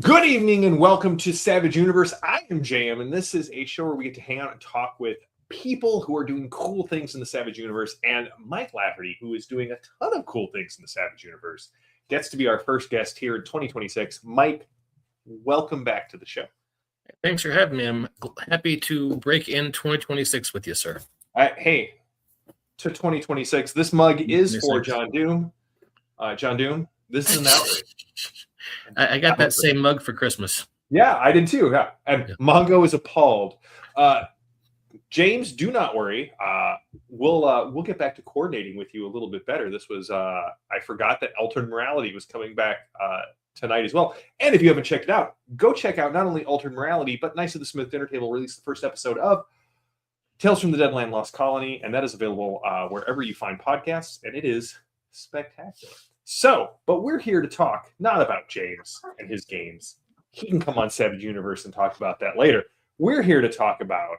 Good evening and welcome to Savage Universe. I am J-M, and this is a show where we get to hang out and talk with people who are doing cool things in the Savage Universe. And Mike Lafferty, who is doing a ton of cool things in the Savage Universe, gets to be our first guest here in 2026. Mike, welcome back to the show. Thanks for having me. I'm happy to break in 2026 with you, sir. Hey, to 2026. This mug is for John Doom. John Doom, this is an outrage. I got that same mug for Christmas. Yeah, I did too. Yeah. And Mongo is appalled. James, do not worry. We'll get back to coordinating with you a little bit better. This was I forgot that Altered Morality was coming back tonight as well. And if you haven't checked it out, go check out not only Altered Morality, but Knights of the Smith Dinner Table released the first episode of Tales from the Deadland Lost Colony, and that is available wherever you find podcasts, and it is spectacular. So, but we're here to talk not about James and his games. He can come on Savage Universe and talk about that later. We're here to talk about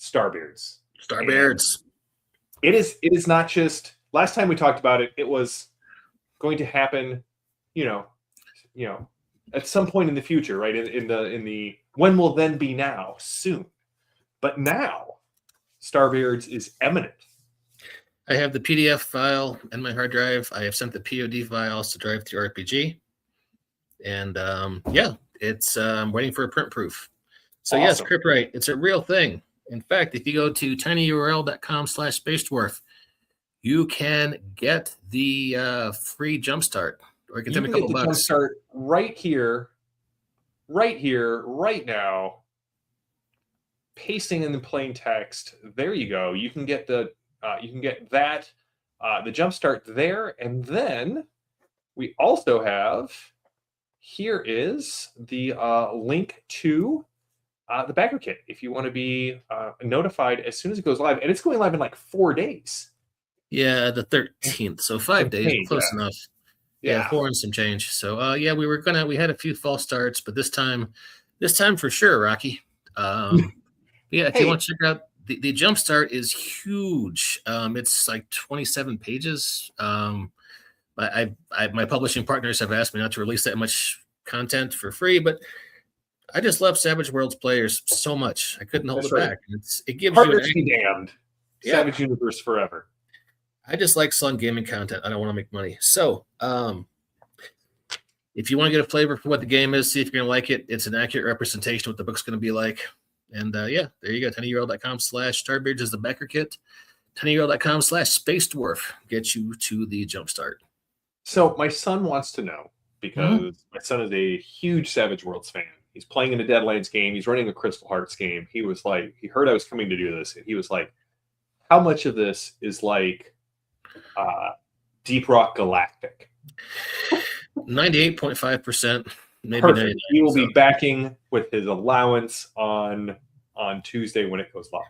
Starbeards. Starbeards. It is not just, last time we talked about it, it was going to happen, you know, at some point in the future, right? In the when will then be now, soon. But now, Starbeards is eminent. I have the PDF file in my hard drive. I have sent the POD files to Drive Through RPG. And it's waiting for a print proof. So awesome. Yes, Cryptwright, it's a real thing. In fact, if you go to tinyurl.com/spacedwarf, you can get the free jumpstart. Or you can take a couple bucks. Jumpstart right here, right now. Pasting in the plain text. There you go. You can get the that the jumpstart there, and then we also have here is the link to the Backerkit if you want to be notified as soon as it goes live, and it's going live in like 4 days. Yeah, the 13th, so 5 days, close enough. Yeah, 4 and some change. So we had a few false starts, but this time for sure, Rocky. If you want to check out. The jumpstart is huge. It's like 27 pages. My publishing partners have asked me not to release that much content for free, but I just love Savage Worlds players so much. I couldn't hold it back. It gives Partners be damned. Savage Universe forever. I just like selling gaming content. I don't want to make money. So if you want to get a flavor for what the game is, see if you're going to like it. It's an accurate representation of what the book's going to be like. And there you go. tinyurl.com/Starbeards is the Backerkit. tinyurl.com/spacedwarf gets you to the jumpstart. So my son wants to know, because my son is a huge Savage Worlds fan. He's playing in a Deadlands game. He's running a Crystal Hearts game. He was like, he heard I was coming to do this, and he was like, how much of this is like Deep Rock Galactic? 98.5%. Maybe perfect. He will be backing with his allowance on Tuesday when it goes live.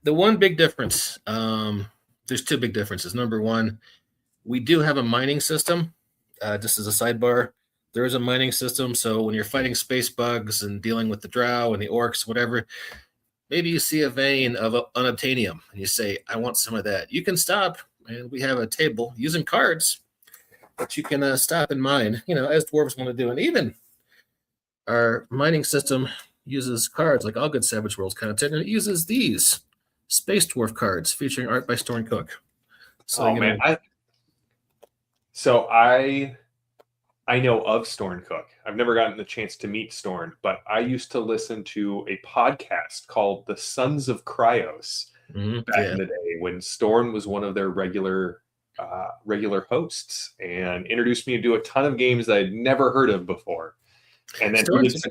The one big difference, there's two big differences. Number one, we do have a mining system. Just as a sidebar, there is a mining system. So when you're fighting space bugs and dealing with the drow and the orcs, whatever, maybe you see a vein of unobtainium and you say, I want some of that. You can stop, and we have a table using cards that you can stop and mine, as dwarves want to do. And even our mining system uses cards like all good Savage Worlds content, and it uses these Space Dwarf cards featuring art by Storn Cook. So, I know of Storn Cook. I've never gotten the chance to meet Storn, but I used to listen to a podcast called The Sons of Cryos back in the day when Storn was one of their regular hosts, and introduced me to a ton of games that I'd never heard of before. And then twice as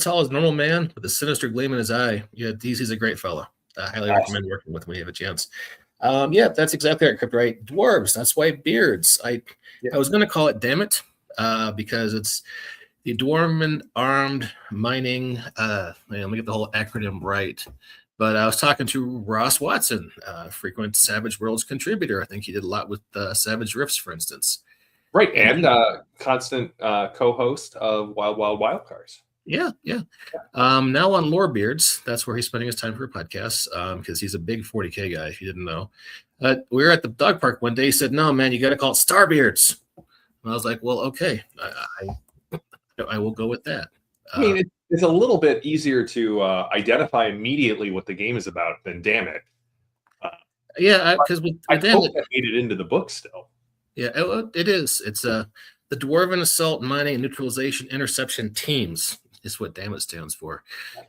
tall as a normal man with a sinister gleam in his eye. Yeah, he's a great fellow. I highly recommend working with him when you have a chance. That's exactly right, Cryptwright. Dwarves, that's why beards. I was going to call it Damn It, because it's the Dwarven Armed Mining. Let me get the whole acronym right. But I was talking to Ross Watson, frequent Savage Worlds contributor. I think he did a lot with Savage Rifts, for instance. Right, and constant co-host of Wild Wild Wildcards. Yeah. Now on Lorebeards, that's where he's spending his time for a podcast, because he's a big 40K guy, if you didn't know. We were at the dog park one day. He said, no, man, you got to call it Starbeards. And I was like, well, okay, I will go with that. I mean, it's a little bit easier to identify immediately what the game is about than Damn It. Yeah, because with I Damn hope It, that made it into the book still. yeah, it is. It's the Dwarven Assault, Mining, and Neutralization Interception Teams is what Damn It stands for.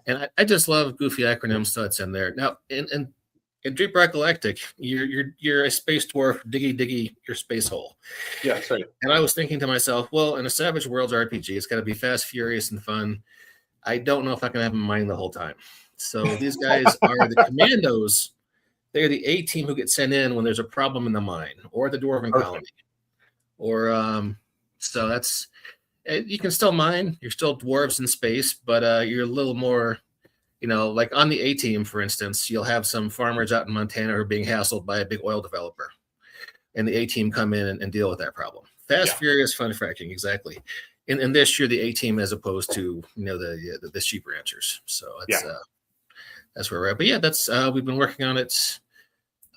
And I just love goofy acronyms that's in there. Now, in Deep Rock Galactic, you're a space dwarf, diggy your space hole. Yeah, that's right. And I was thinking to myself, well, in a Savage Worlds RPG, it's got to be fast, furious, and fun. I don't know if I can have them mining the whole time. So these guys are the commandos. They're the A team who get sent in when there's a problem in the mine or the Dwarven colony. Or so that's you can still mine. You're still dwarves in space, but you're a little more, like on the A team, for instance, you'll have some farmers out in Montana who are being hassled by a big oil developer, and the A team come in and deal with that problem. Fast, furious, fun fracking, exactly. In this year, the A team as opposed to the sheep ranchers. So that's where we're at. But yeah, that's we've been working on it.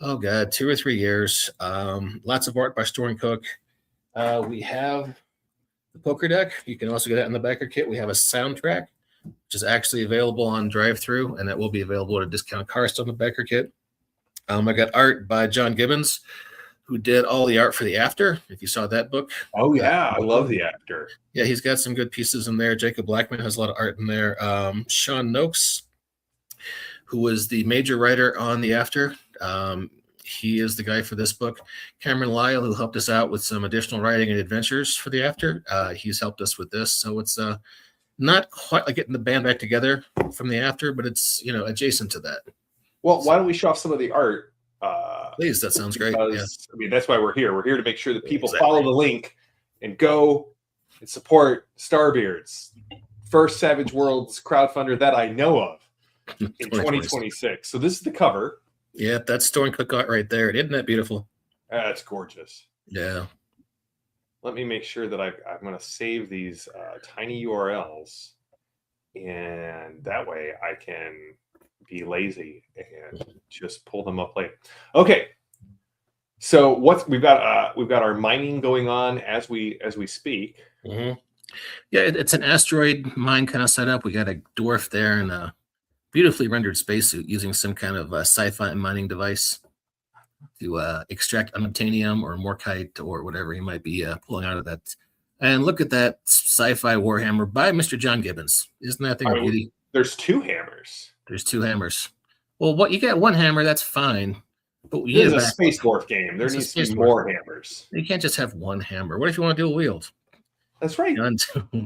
Oh God, 2 or 3 years. Lots of art by Storm Cook. We have the poker deck. You can also get that in the Backerkit. We have a soundtrack, which is actually available on drive-through, and that will be available at a discount cost on the Backerkit. I got art by John Gibbons, who did all the art for the After. If you saw that book. Oh yeah, I love the After. Yeah, he's got some good pieces in there. Jacob Blackman has a lot of art in there. Sean Noakes, who was the major writer on the After. He is the guy for this book. Cameron Lyle, who helped us out with some additional writing and adventures for the After. He's helped us with this. So it's not quite like getting the band back together from the After, but it's, adjacent to that. Well, why don't we show off some of the art? Please, that sounds great. Because, I mean, that's why we're here. We're here to make sure that people follow the link and go and support Starbeards, first Savage Worlds crowdfunder that I know of in 2026. So this is the cover. Yeah, that's Storm Cook art right there. Isn't that beautiful? That's gorgeous. Yeah. Let me make sure that I'm going to save these tiny URLs, and that way I can be lazy and just pull them up later. Okay. So we've got our mining going on as we speak. Mm-hmm. Yeah, it's an asteroid mine kind of setup. We got a dwarf there and a beautifully rendered spacesuit using some kind of sci-fi mining device to extract unobtainium or morkite or whatever he might be pulling out of that. And look at that sci-fi warhammer by Mr. John Gibbons. Isn't that thing a beauty? There's 2 hammers. There's 2 hammers. Well, you got 1 hammer, that's fine. But this is a Space Dwarf game. There needs to be more hammers. You can't just have 1 hammer. What if you want to do a wield? That's right.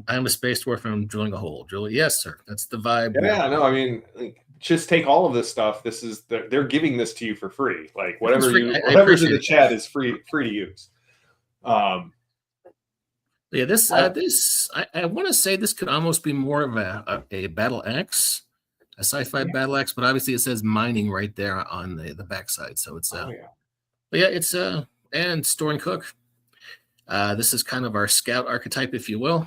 I'm a space dwarf and I'm drilling a hole. Yes, sir. That's the vibe. Yeah, no, I mean, just take all of this stuff. This is they're giving this to you for free. Like whatever's in the chat is free to use. Yeah, this I want to say this could almost be more of a battle axe, a sci-fi battle axe, but obviously it says mining right there on the backside. So it's but yeah, it's and Storm Cook. This is kind of our scout archetype, if you will,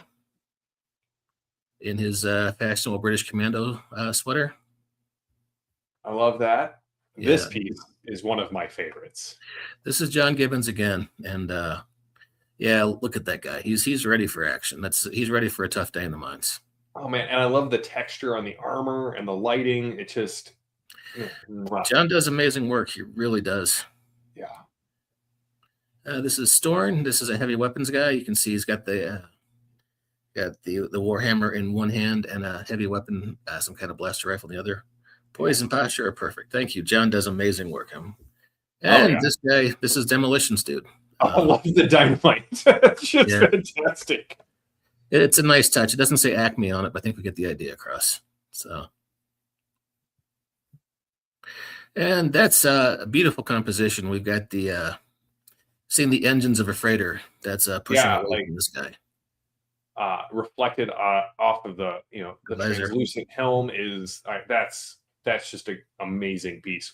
in his fashionable British commando sweater. I love that. Yeah. This piece is one of my favorites. This is John Gibbons again, and yeah, look at that guy. He's ready for action. He's ready for a tough day in the mines. Oh man, and I love the texture on the armor and the lighting. It just John does amazing work. He really does. Yeah. This is Storn. This is a heavy weapons guy. You can see he's got the warhammer in one hand and a heavy weapon, some kind of blaster rifle in the other. Poise and posture are perfect. Thank you. John does amazing work. This guy, this is Demolitions dude. I love the dynamite. It's just fantastic. It's a nice touch. It doesn't say Acme on it, but I think we get the idea across. So, and that's a beautiful composition. We've got the seeing the engines of a freighter that's pushing away from this guy. Reflected off of the the translucent helm is that's just an amazing piece.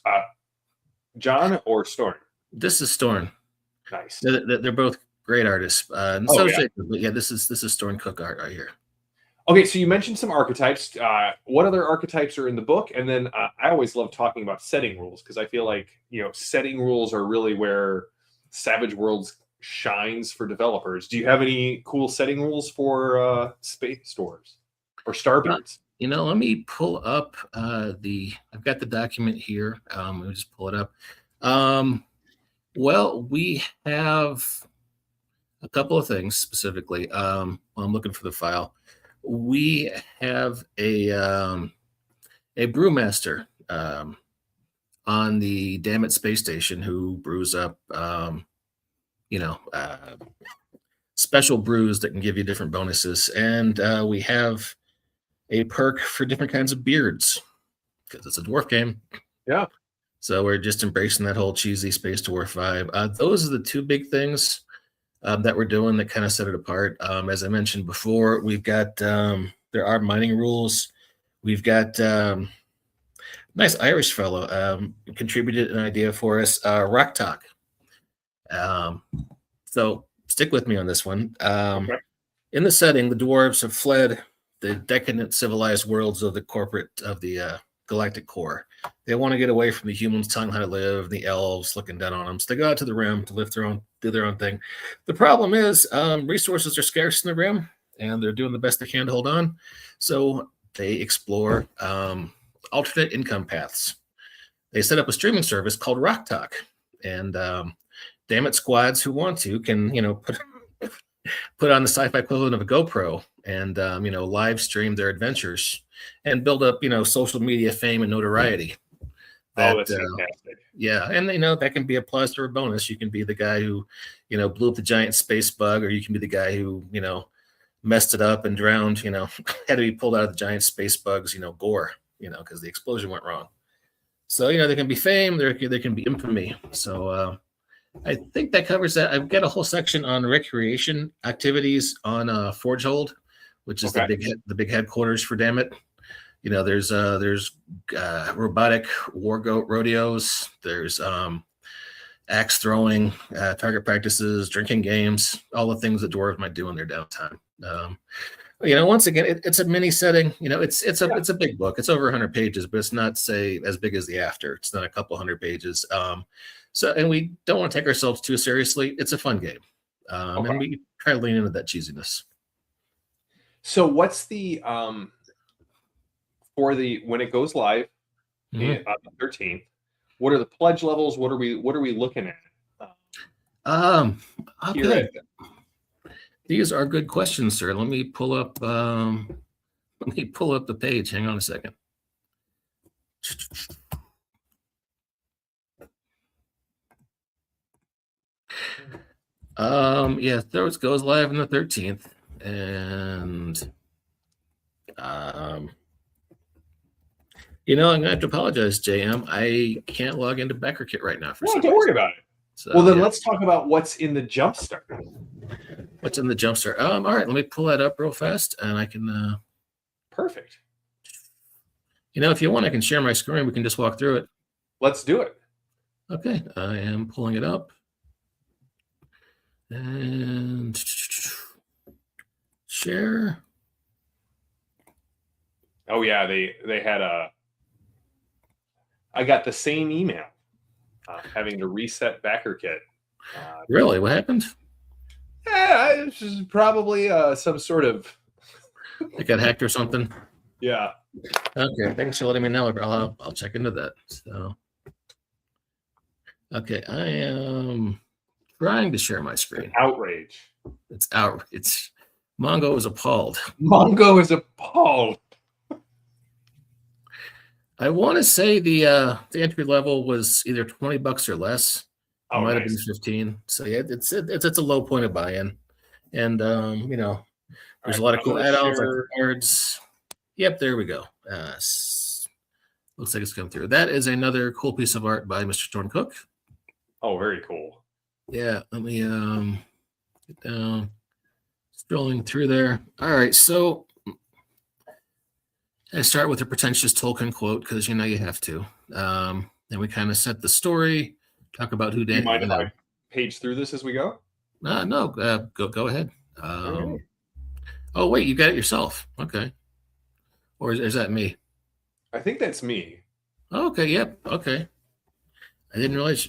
John or Storm? This is Storm. Nice. They're both great artists. But yeah, this is Storm Cook art right here. Okay, so you mentioned some archetypes. What other archetypes are in the book? And then I always love talking about setting rules because I feel like setting rules are really where Savage Worlds shines for developers. Do you have any cool setting rules for space dwarves or Starbeards? Let me pull up I've got the document here. Let me just pull it up. Well, we have a couple of things specifically. I'm looking for the file. We have a brewmaster on the Dammit space station who brews up, special brews that can give you different bonuses. And we have a perk for different kinds of beards because it's a dwarf game. Yeah. So we're just embracing that whole cheesy space dwarf vibe. Those are the two big things that we're doing that kind of set it apart. As I mentioned before, we've got there are mining rules. We've got nice Irish fellow contributed an idea for us, Rock Talk. So stick with me on this one. Okay. In the setting, the dwarves have fled the decadent civilized worlds of the galactic core. They want to get away from the humans telling them how to live, the elves looking down on them. So they go out to the rim to do their own thing. The problem is resources are scarce in the rim, and they're doing the best they can to hold on. So they explore alternate income paths. They set up a streaming service called Rock Talk, and Dammit squads who want to can put on the sci-fi equivalent of a GoPro and live stream their adventures and build up social media fame and notoriety. That's fantastic. Yeah, and that can be a plus or a bonus. You can be the guy who blew up the giant space bug, or you can be the guy who messed it up and drowned. Had to be pulled out of the giant space bug's gore. Because the explosion went wrong. So there can be fame, there can be infamy. So I think that covers that. I've got a whole section on recreation activities on Forgehold, which is the big headquarters for Dammit. There's robotic war goat rodeos. There's axe throwing, target practices, drinking games, all the things that dwarves might do in their downtime. Once again, it's a mini setting. It's a big book. It's over 100 pages, but it's not as big as the After. It's not a couple hundred pages. And we don't want to take ourselves too seriously. It's a fun game, and we try to lean into that cheesiness. So, what's the when it goes live on the 13th? What are the pledge levels? What are we looking at? Okay. These are good questions, sir. Let me pull up the page. Hang on a second. Throws goes live on the 13th, and I'm gonna have to apologize, J-M. I can't log into Backerkit right now. Don't worry about it. So, well, then let's talk about what's in the Jumpstart. What's in the Jumpstart? All right, let me pull that up real fast, and I can. Perfect. If you want, I can share my screen. We can just walk through it. Let's do it. Okay, I am pulling it up, and share. Oh yeah, they had I got the same email. Having to reset Backerkit. Really? What happened? Yeah, this is probably some sort of. It got hacked or something. Yeah. Okay. Thanks for letting me know. I'll check into that. So. Okay, I am trying to share my screen. Outrage. It's outrage. Mongo is appalled. Mongo is appalled. I want to say the entry level was either $20 or less. It might have been 15. So yeah, it's a low point of buy-in, and there's a lot of cool add-ons like cards. Yep, there we go. Looks like it's come through. That is another cool piece of art by Mr. Thorne Cook. Oh, very cool. Yeah, let me get down. Scrolling through there. All right, so. I start with a pretentious Tolkien quote because you have to. Then we kind of set the story, talk about who did. Do you mind if I page through this as we go? No, go ahead. Oh wait, you got it yourself. Okay, or is that me? I think that's me. Okay, yep. Okay, I didn't realize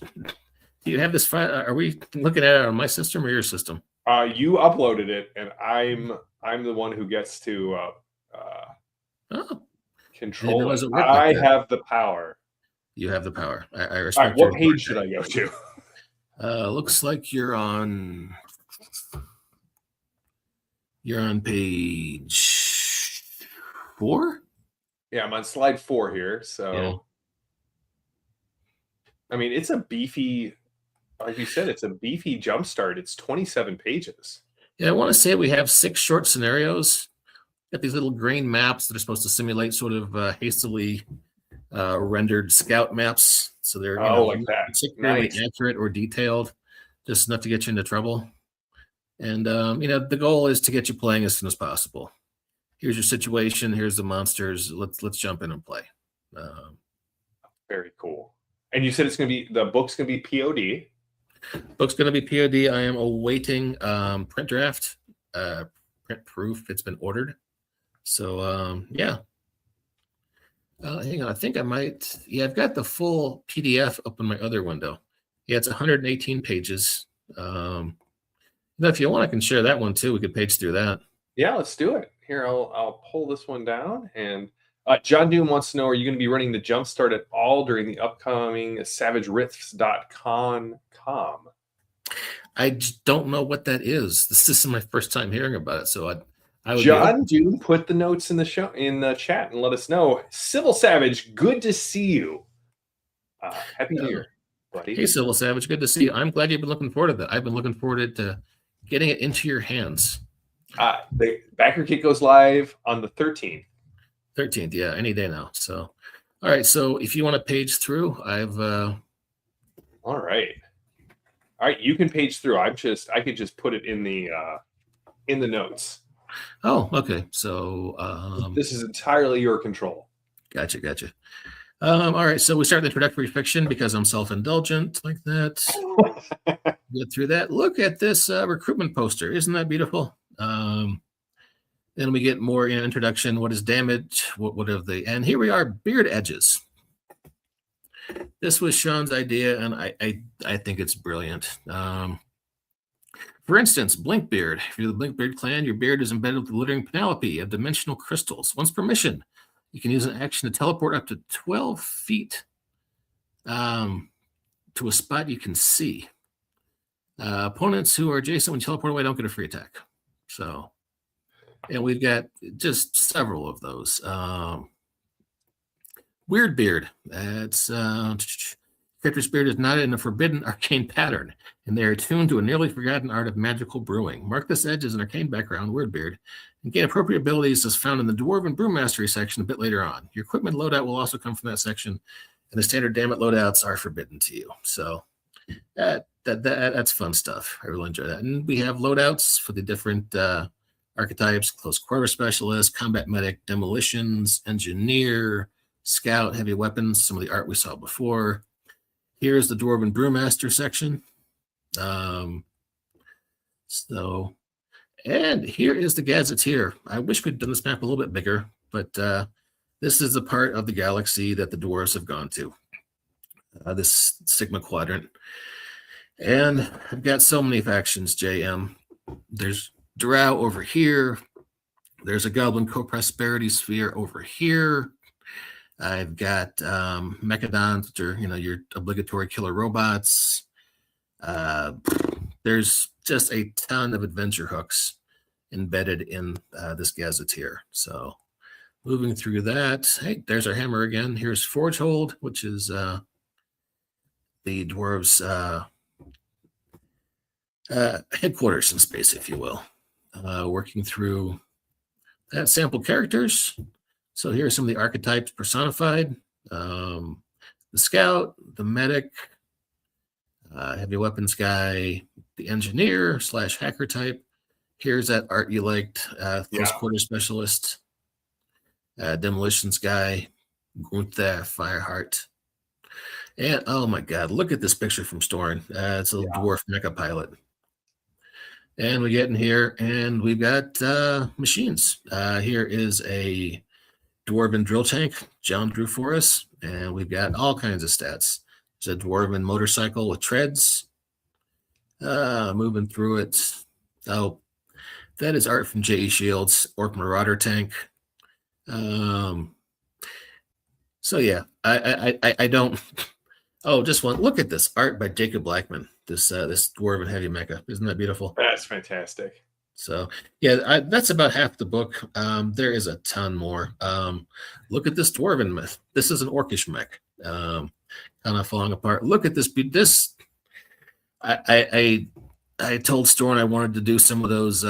Do you have this file? Are we looking at it on my system or your system? You uploaded it, and I'm the one who gets to Oh, control it. doesn't work like I that. have the power. You have the power. I All right, respect what your page should I go to? Looks like you're on page 4. Yeah, I'm on slide 4 here. So, Yeah. I mean, it's a beefy, like you said, it's a beefy jumpstart. It's 27 pages. Yeah, I want to say we have 6 short scenarios. Got these little grain maps that are supposed to simulate sort of hastily rendered scout maps. So they're like that. particularly Nice. accurate or detailed, just enough to get you into trouble. And the goal is to get you playing as soon as possible. Here's your situation. Here's the monsters. Let's jump in and play. Very cool. And you said the book's gonna be POD. Book's gonna be POD. I am awaiting print draft, print proof. It's been ordered. So yeah. Hang on. I think I might. Yeah, I've got the full PDF up in my other window. Yeah, it's 118 pages. If you want, I can share that one too. We could page through that. Yeah, let's do it. Here, I'll pull this one down. And John Doom wants to know: are you going to be running the Jumpstart at all during the upcoming SavageRiffs.com? I just don't know what that is. This is my first time hearing about it, so I would. John Doom, put the notes in the chat and let us know. Civil Savage, good to see you. Happy New Year, buddy. Hey, Civil Savage, good to see you. I'm glad you've been looking forward to that. I've been looking forward to getting it into your hands. The Backerkit goes live on the 13th. 13th, yeah, any day now. So, all right. So if you want to page through, I've. All right. You can page through. I could just put it in the notes. Oh, okay. So this is entirely your control. Gotcha. All right. So we start the introductory fiction because I'm self-indulgent like that. Get through that. Look at this recruitment poster. Isn't that beautiful? Then we get more introduction. What is damage? What of the? And here we are, beard edges. This was Sean's idea, and I think it's brilliant. For instance, Blinkbeard. If you're the Blinkbeard clan, your beard is embedded with the glittering panoply of dimensional crystals. Once per mission, you can use an action to teleport up to 12 feet to a spot you can see. Opponents who are adjacent when you teleport away don't get a free attack. So, and we've got just several of those. Weird Beard. It's character's beard is not in a forbidden arcane pattern, and they are attuned to a nearly forgotten art of magical brewing. Mark this edge as an arcane background, Weird Beard, and gain appropriate abilities as found in the Dwarven Brew Mastery section a bit later on. Your equipment loadout will also come from that section, and the standard damage loadouts are forbidden to you. So that's fun stuff. I really enjoy that. And we have loadouts for the different archetypes: close quarter specialist, combat medic, demolitions, engineer, scout, heavy weapons, some of the art we saw before. Here's the Dwarven Brewmaster section. And here is the Gazetteer. I wish we'd done this map a little bit bigger, but this is the part of the galaxy that the dwarves have gone to, this Sigma Quadrant. And I've got so many factions, J-M. There's Drow over here. There's a Goblin Co-Prosperity Sphere over here. I've got Mechadons, which are, your obligatory killer robots. There's just a ton of adventure hooks embedded in this Gazetteer. So moving through that, hey, there's our hammer again. Here's Forgehold, which is the dwarves' headquarters in space, if you will. Working through that, sample characters. So here are some of the archetypes personified. The scout, the medic, heavy weapons guy, the engineer / hacker type. Here's that art you liked, close quarter specialist, demolitions guy, Gunther Fireheart. And oh my God, look at this picture from Storn. It's a dwarf mecha pilot. And we get in here and we've got machines. Here is a Dwarven drill tank John drew for us, and we've got all kinds of stats. It's a dwarven motorcycle with treads. Moving through it. Oh, that is art from J.E. Shields, Orc Marauder tank. So yeah, I don't. Oh, just one. Look at this art by Jacob Blackman. This dwarven heavy mecha. Isn't that beautiful? That's fantastic. So yeah, that's about half the book. There is a ton more. Look at this dwarven myth. This is an orcish mech. Kind of falling apart. Look at this. This I told Storm I wanted to do some of those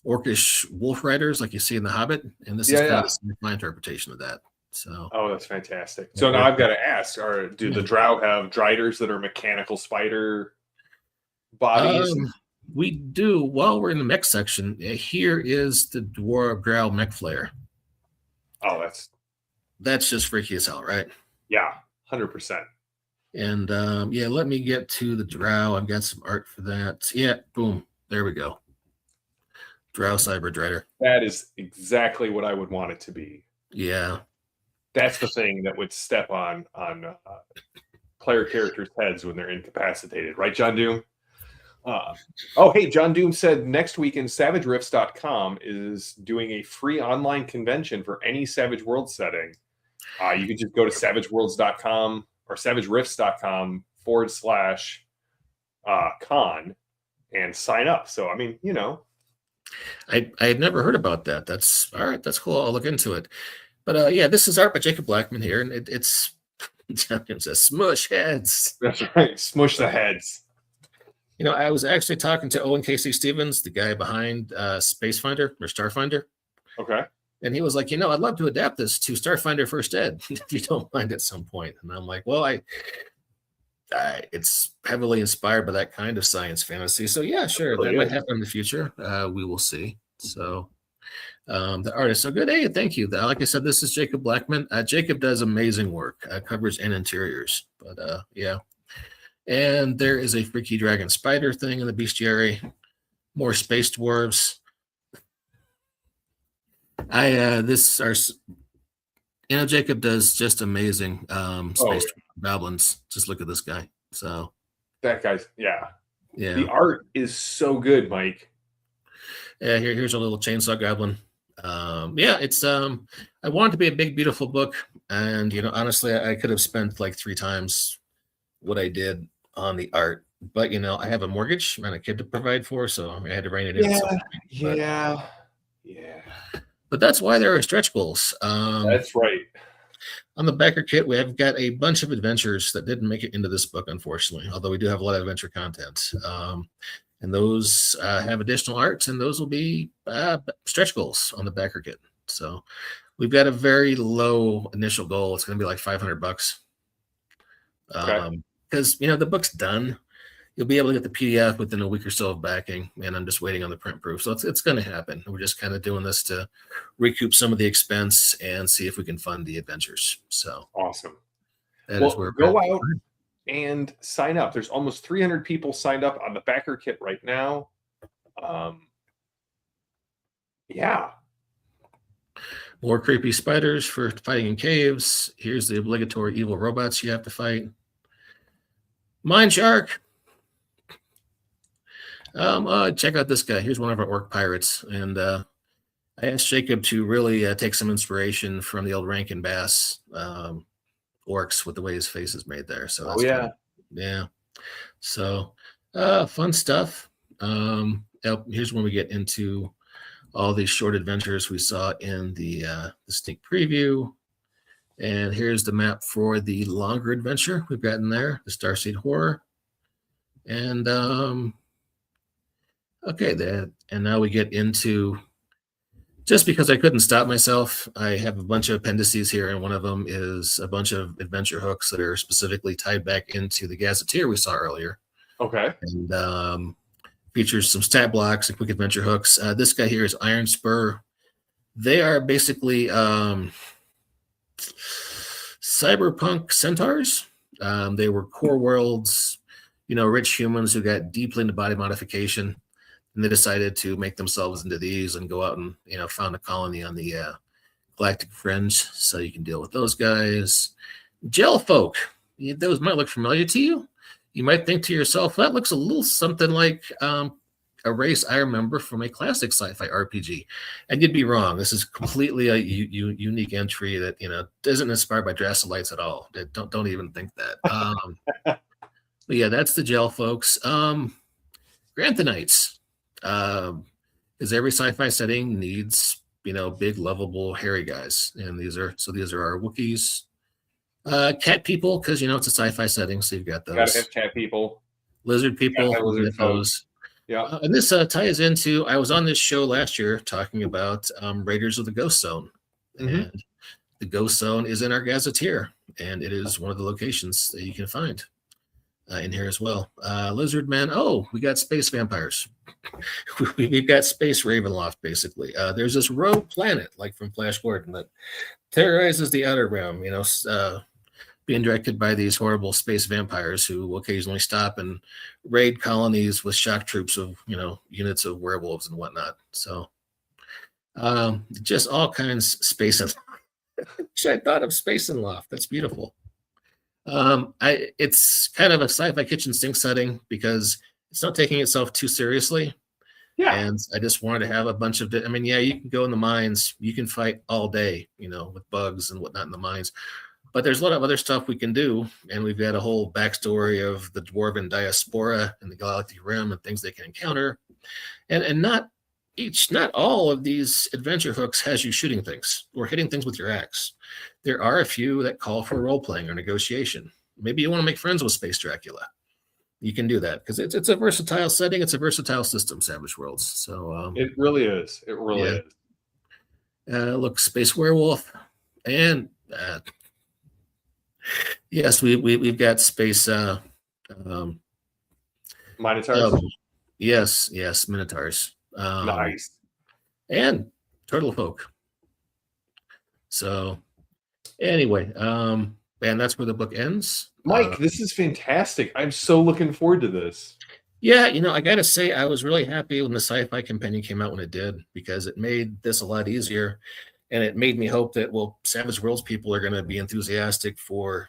orcish wolf riders like you see in The Hobbit, and this is kind of my interpretation of that. So, oh, that's fantastic. So now I've got to ask: do the Drow have driders that are mechanical spider bodies? We do. While we're in the mech section, here is the Drow mech flare. Oh, that's just freaky as hell, right? Yeah, 100%. And yeah, let me get to the Drow. I've got some art for that. Yeah, boom, there we go. Drow Cyber Drider. That is exactly what I would want it to be. Yeah. That's the thing that would step on player characters' heads when they're incapacitated, right, John Doom? Oh, hey, John Doom said next week in SavageRifts.com is doing a free online convention for any Savage World setting. You can just go to SavageWorlds.com or SavageRifts.com/con and sign up. So, I mean, you know. I had never heard about that. That's all right. That's cool. I'll look into it. But yeah, this is art by Jacob Blackman here, and it's Champion says smush heads. That's right, smush the heads. You know, I was actually talking to Owen Casey Stevens, the guy behind Space Finder or Starfinder. Okay. And he was like, you know, I'd love to adapt this to Starfinder First Ed, if you don't mind at some point. And I'm like, well, it's heavily inspired by that kind of science fantasy. So yeah, sure, that might happen in the future. We will see. So. The art is so good. Hey, thank you. Like I said, this is Jacob Blackman. Jacob does amazing work, covers and interiors. But yeah. And there is a freaky dragon spider thing in the bestiary. More space dwarves. Jacob does just amazing space goblins. Just look at this guy. So that guy's yeah. The art is so good, Mike. Yeah, here's a little chainsaw goblin. Yeah, it's I want it to be a big, beautiful book, and you know, honestly, I could have spent like 3 times what I did on the art, but you know, I have a mortgage and a kid to provide for, so I had to rein it in. Yeah. But that's why there are stretch goals. That's right. On the Backerkit, we have got a bunch of adventures that didn't make it into this book, unfortunately. Although we do have a lot of adventure content. And those have additional arts, and those will be stretch goals on the Backerkit. So we've got a very low initial goal. It's going to be like $500. Because you know the book's done. You'll be able to get the PDF within a week or so of backing, and I'm just waiting on the print proof. So it's going to happen. We're just kind of doing this to recoup some of the expense and see if we can fund the adventures. So awesome. That is where go out and sign up. There's almost 300 people signed up on the Backerkit right now. Yeah. More creepy spiders for fighting in caves. Here's the obligatory evil robots you have to fight. Mine shark. Check out this guy. Here's one of our orc pirates. And I asked Jacob to really take some inspiration from the old Rankin Bass orcs with the way his face is made there. So that's yeah. So fun stuff. Here's when we get into all these short adventures we saw in the sneak preview. And here's the map for the longer adventure we've got in there, the Starseed Horror. And and now we get into, just because I couldn't stop myself, I have a bunch of appendices here, and one of them is a bunch of adventure hooks that are specifically tied back into the Gazetteer we saw earlier. Okay. And features some stat blocks and quick adventure hooks. This guy here is Iron Spur. They are basically cyberpunk centaurs. They were core worlds, rich humans who got deeply into body modification. And they decided to make themselves into these and go out and, found a colony on the galactic fringe. So you can deal with those guys. Gel folk. those might look familiar to you. You might think to yourself, that looks a little something like a race I remember from a classic sci-fi RPG. And you'd be wrong. This is completely a unique entry that, isn't inspired by Dracolytes at all. Don't even think that. But yeah, that's the gel, folks. Granthonites. Because every sci-fi setting needs, big, lovable, hairy guys. And these are our Wookiees. Cat people, because it's a sci-fi setting, so you've got those. Gotta have cat people. Lizard people, lizard those. Yeah. And this ties into, I was on this show last year talking about Raiders of the Ghost Zone. Mm-hmm. And the Ghost Zone is in our Gazetteer, and it is one of the locations that you can find in here as well. Lizard Men, we got space vampires. We've got space Ravenloft, basically. There's this rogue planet, like from Flash Gordon, that terrorizes the outer realm, being directed by these horrible space vampires who will occasionally stop and raid colonies with shock troops of, units of werewolves and whatnot. So just all kinds space. I thought of Space and Loft. That's beautiful. It's kind of a sci-fi kitchen sink setting because it's not taking itself too seriously. Yeah. And I just wanted to have a bunch of, you can go in the mines, you can fight all day, with bugs and whatnot in the mines. But there's a lot of other stuff we can do. And we've got a whole backstory of the dwarven diaspora and the Galactic Rim and things they can encounter. And not all of these adventure hooks has you shooting things or hitting things with your axe. There are a few that call for role-playing or negotiation. Maybe you want to make friends with Space Dracula. You can do that because it's a versatile setting. It's a versatile system, Savage Worlds. So it really is. It really is. Look, Space Werewolf, and yes, we've got Space Minotaurs. Yes, Minotaurs. Nice. And Turtle Folk. So anyway, and that's where the book ends. Mike, this is fantastic. I'm so looking forward to this. Yeah, I got to say, I was really happy when the Sci-Fi Companion came out when it did, because it made this a lot easier. And it made me hope that, Savage Worlds people are going to be enthusiastic for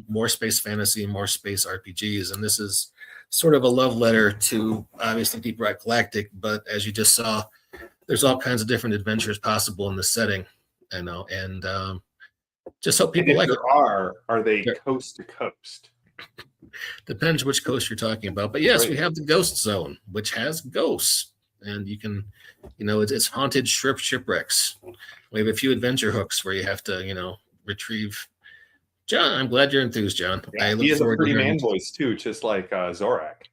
more space fantasy, more space RPGs. And this is sort of a love letter to, obviously, Deep Rock Galactic. But as you just saw, there's all kinds of different adventures possible in this setting. And just hope people like it. Are they coast to coast? Depends which coast you're talking about. But yes, we have the Ghost Zone, which has ghosts. And you can, it's haunted shipwrecks. We have a few adventure hooks where you have to, retrieve. John, I'm glad you're enthused, John. Yeah, he has a pretty man voice too, just like Zorak.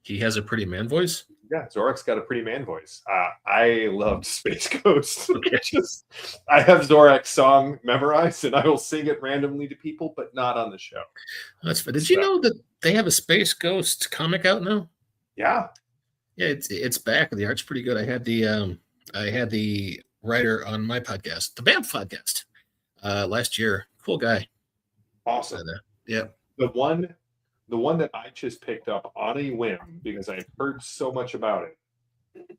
He has a pretty man voice? Yeah, Zorak's got a pretty man voice. I loved Space Ghost. Okay. I have Zorak's song memorized, and I will sing it randomly to people, but not on the show. That's fun. Did you know that they have a Space Ghost comic out now? Yeah. Yeah, it's back. The art's pretty good. I had the writer on my podcast, the BAMF podcast, last year. Cool guy. Awesome. Yeah. The one that I just picked up on a whim because I've heard so much about it,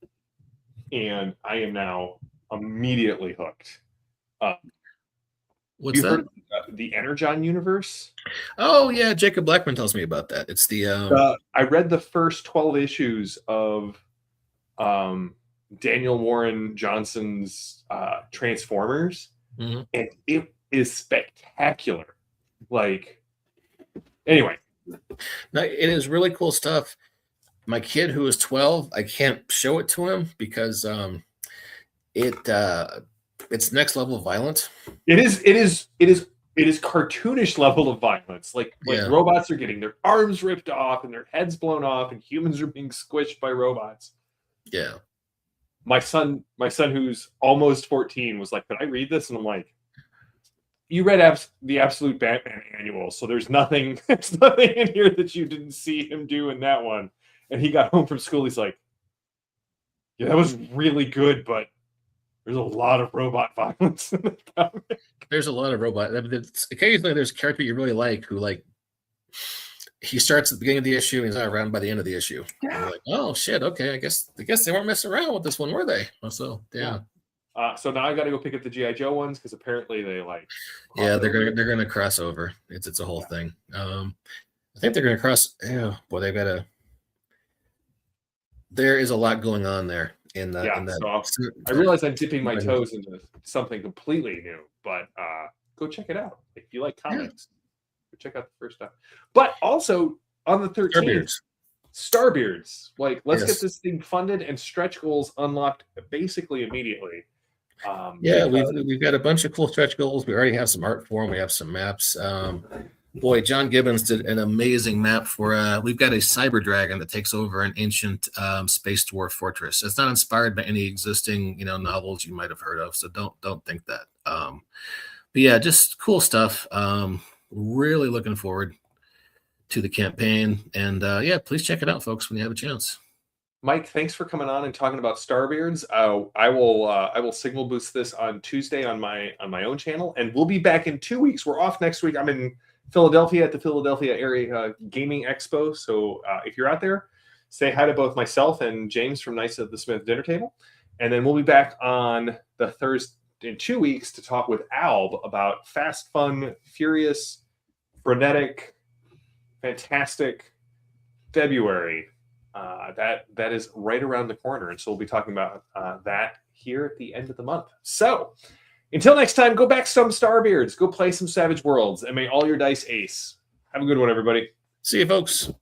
and I am now immediately hooked. What's that? Heard the Energon universe? Oh yeah, Jacob Blackman tells me about that. It's the I read the first 12 issues of Daniel Warren Johnson's Transformers, and it is spectacular. Anyway. No, it is really cool stuff. My kid, who is 12, I can't show it to him because it's next level violent. It is cartoonish level of violence. Like robots are getting their arms ripped off and their heads blown off, and humans are being squished by robots. Yeah. My son, who's almost 14, was like, "Can I read this?" And I'm like, "You read the Absolute Batman annual, so there's nothing in here that you didn't see him do in that one." And he got home from school. He's like, "Yeah, that was really good, but there's a lot of robot violence in the comic." There's a lot of robot. Occasionally, there's a character you really like who he starts at the beginning of the issue and he's not around by the end of the issue. Yeah. You're like, oh shit, okay, I guess they weren't messing around with this one, were they? So yeah. So now I got to go pick up the GI Joe ones because apparently they like. Yeah, they're gonna cross over. It's a whole thing. I think they're gonna cross. Yeah, boy, they've got a. There is a lot going on there in that. So I realize I'm dipping my toes into something completely new, but go check it out if you like comics. Go check out the first stuff. But also on the 13th, Starbeards. Like, let's get this thing funded and stretch goals unlocked basically immediately. We've got a bunch of cool stretch goals. We already have some art for them. We have some maps. Boy, John Gibbons did an amazing map for. We've got a cyber dragon that takes over an ancient space dwarf fortress. It's not inspired by any existing, novels you might have heard of. So don't think that. But yeah, just cool stuff. Really looking forward to the campaign, and please check it out, folks, when you have a chance. Mike, thanks for coming on and talking about Starbeards. I will signal boost this on Tuesday on my own channel, and we'll be back in 2 weeks. We're off next week. I'm in Philadelphia at the Philadelphia Area Gaming Expo. So if you're out there, say hi to both myself and James from Knights of the Smith Dinner Table, and then we'll be back on the Thursday in 2 weeks to talk with Alb about fast, fun, furious, frenetic, fantastic February. That is right around the corner, and so we'll be talking about that here at the end of the month. So until next time, go back some Starbeards, go play some Savage Worlds, and may all your dice ace. Have a good one, everybody. See you, folks.